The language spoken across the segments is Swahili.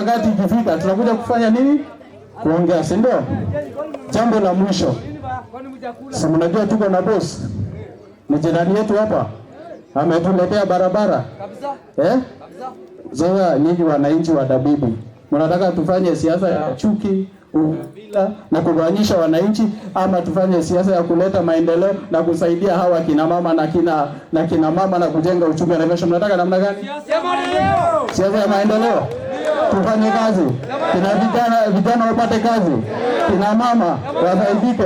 wakati ikifika tunakuja kufanya nini? Kuongea, si ndio? Jambo la mwisho, si mnajua tuko na boss, ni jirani yetu hapa, ametuletea barabara kabisa. Sasa nyinyi wananchi wa Dabibi mnataka tufanye siasa ya chuki, uvila na kugawanyisha wananchi, ama tufanye siasa ya kuleta maendeleo na kusaidia hawa kina mama na kina mama na kujenga uchumi wa Naivasha? Mnataka namna gani? Siasa ya maendeleo. Tufanye kazi, kina vijana wapate kazi, kina mama wafaidike,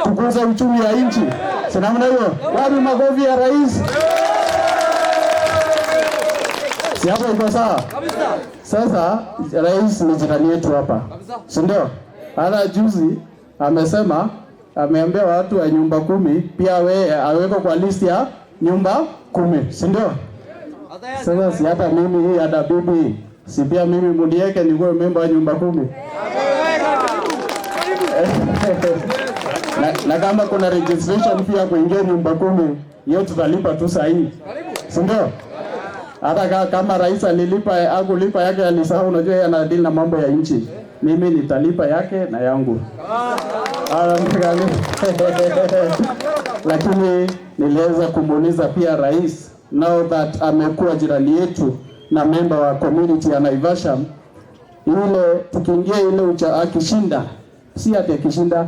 tukuze uchumi wa nchi. Si namna hiyo? Wapi makofi ya rais? Si hapo iko sawa? Sasa rais ni jirani yetu hapa, si ndio? Hata juzi amesema, ameambia watu wa nyumba 10 pia aweko kwa list ya nyumba 10, si ndio? Sasa si hata mimi hii ada bibi, si pia mimi munieke nikuwe memba wa nyumba 10? na kama kuna registration pia kuingia nyumba 10, hiyo tutalipa tu sahihi, si ndio? Hata kama rais alilipa akulipa yake alisahau, unajua yeye anadili na mambo ya nchi. Mimi nitalipa yake na yangu. Lakini niliweza kumuuliza pia rais, now that amekuwa jirani yetu na member wa community ya Naivasha, ile tukiingia ile akishinda, si ati akishinda,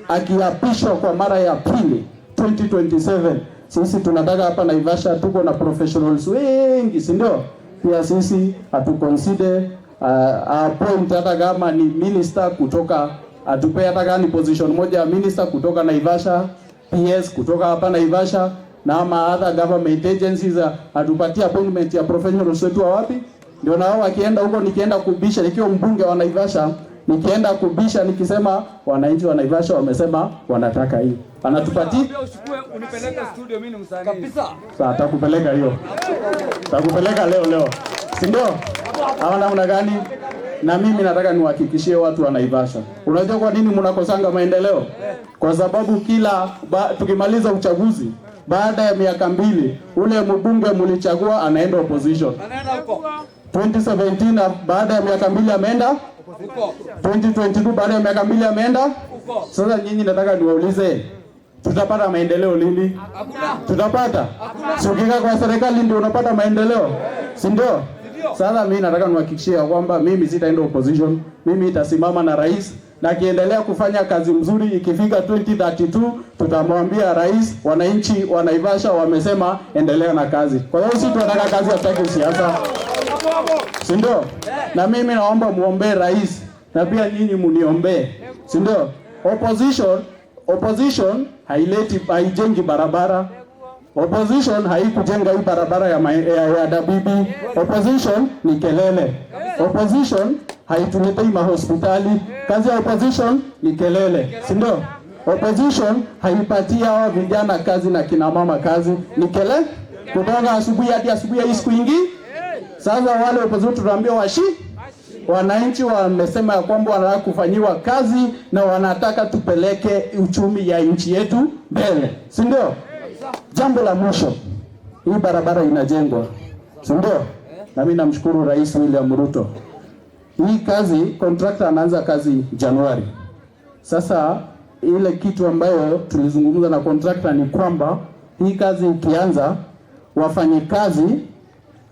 akiapishwa kwa mara ya pili 2027, sisi tunataka hapa Naivasha tuko na professionals wengi, si ndio? Pia sisi consider appoint hata kama ni minister kutoka, atupe hata kama ni position moja ya minister kutoka Naivasha, PS kutoka hapa Naivasha, na ama other government agencies atupatie appointment ya professionals wetu wa wapi, ndio nao wakienda huko, nikienda kubisha nikiwa mbunge wa Naivasha, nikienda kubisha nikisema wananchi wa Naivasha wamesema wanataka hii, anatupatia unipeleka studio, mimi ni msanii kabisa. Sasa atakupeleka hiyo, atakupeleka leo, si ndio? Hawa namna gani? Na mimi nataka niwahakikishie watu wa Naivasha, unajua kwa nini mnakosanga maendeleo? Kwa sababu tukimaliza uchaguzi baada ya miaka 2 ule mbunge mlichagua anaenda opposition, anaenda huko 2017, baada ya miaka 2 ameenda huko 2022, baada ya miaka 2 ameenda huko. Sasa nyinyi nataka niwaulize, tutapata maendeleo lini? Tutapata? Si ukikaa kwa serikali ndio unapata maendeleo, si ndio? Sasa mimi nataka niwahakikishie kwamba mimi sitaenda opposition, mimi nitasimama na rais, na akiendelea kufanya kazi mzuri, ikifika 2032 tutamwambia rais, wananchi wa Naivasha wamesema endelea na kazi. Kwa hiyo sisi tunataka kazi, hatutaki siasa, si ndio? Na mimi naomba muombe rais, na pia nyinyi mniombe, si ndio? Opposition haijengi barabara. Opposition haikujenga hii barabara ya Dabibi. Opposition ni kelele. Opposition haituletei mahospitali. Kazi ya opposition ni kelele, si ndio? Opposition haipatia hao vijana kazi na kina mama kazi, ni kelele kutoka asubuhi hadi asubuhi hii siku nyingi. Sasa wale opposition tunaambia wananchi wamesema ya kwamba wanataka kufanyiwa kazi na wanataka tupeleke uchumi ya nchi yetu mbele, si ndio? Jambo la mwisho, hii barabara inajengwa, si ndio? Na mimi namshukuru Rais William Ruto. Hii kazi contractor anaanza kazi Januari. Sasa ile kitu ambayo tulizungumza na contractor ni kwamba hii kazi ikianza, wafanyikazi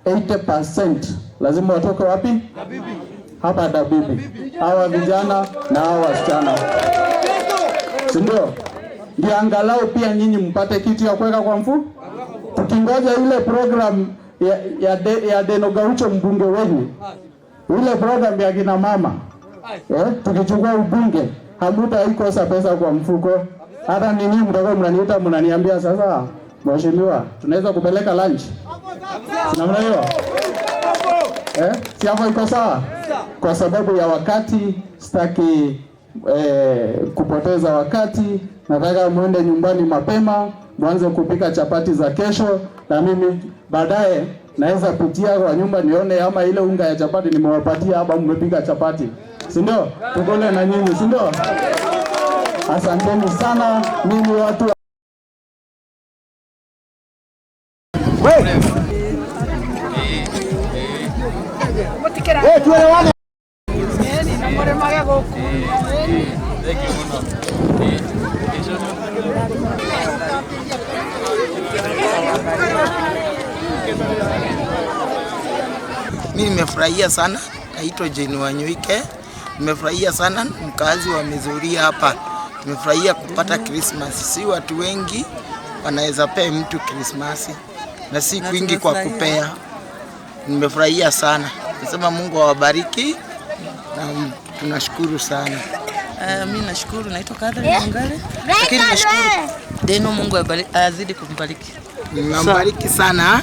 80% lazima watoke wapi? Dabibi. Hapa Dabibi. Hawa vijana na hawa wasichana, si ndio? Ndio angalau pia nyinyi mpate kitu ya kuweka kwa mfuko. Tukingoja ile program ya Deno Gaucho mbunge wenu, ile program ya kina mama, tukichukua ubunge, hamtaikosa pesa kwa mfuko. Hata nini mtakuwa mnaniita mnaniambia, sasa mheshimiwa, tunaweza kupeleka lunch? Namna hiyo. Si hapo iko sawa? Kwa sababu ya wakati sitaki kupoteza wakati. Nataka muende nyumbani mapema, mwanze kupika chapati za kesho, na mimi baadaye naweza kutia kwa nyumba nione ama ile unga ya chapati nimewapatia hapa mmepika chapati, si ndio? Tukole na nyinyi, si ndio? Asanteni sana. Mimi watu Mimi nimefurahia sana, naitwa Jane Wanyoike. Nimefurahia sana mkazi wa Mizuria hapa. Nimefurahia kupata Christmas. Si watu wengi wanaweza pea mtu Christmas na si kwingi kwa kupea. Nimefurahia sana. Nasema Mungu awabariki na tunashukuru sana. Mimi nashukuru, naitwa Catherine Mungale. Lakini nashukuru Deno, Mungu azidi kumbariki. Nambariki sana.